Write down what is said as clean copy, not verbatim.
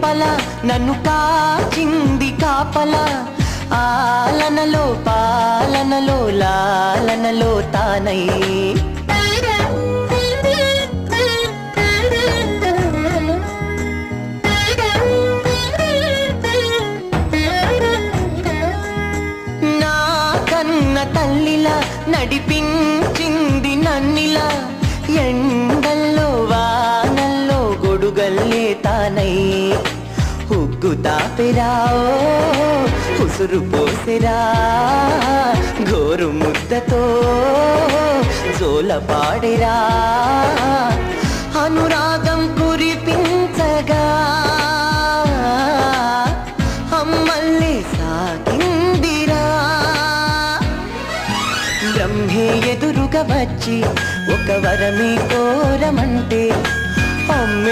రెప్పల నన్ను కాచింది కాపల ఆలనలో పాలనలో లాలనలో తానై నా కన్న తల్లిలా నడిపించింది నన్నిలా ఎండల్లో వానల్లో గొడుగల్లే తానై ఉగ్గు తాపెరా ఉసురు పోసెరా గోరు ముద్దతో జోల పాడెరా అనురాగం కురిపించగా అమ్మల్ని సాగిందిరా బ్రహ్మే ఎదురుగా వచ్చి ఒక వరమే కోరమంటే అమ్మే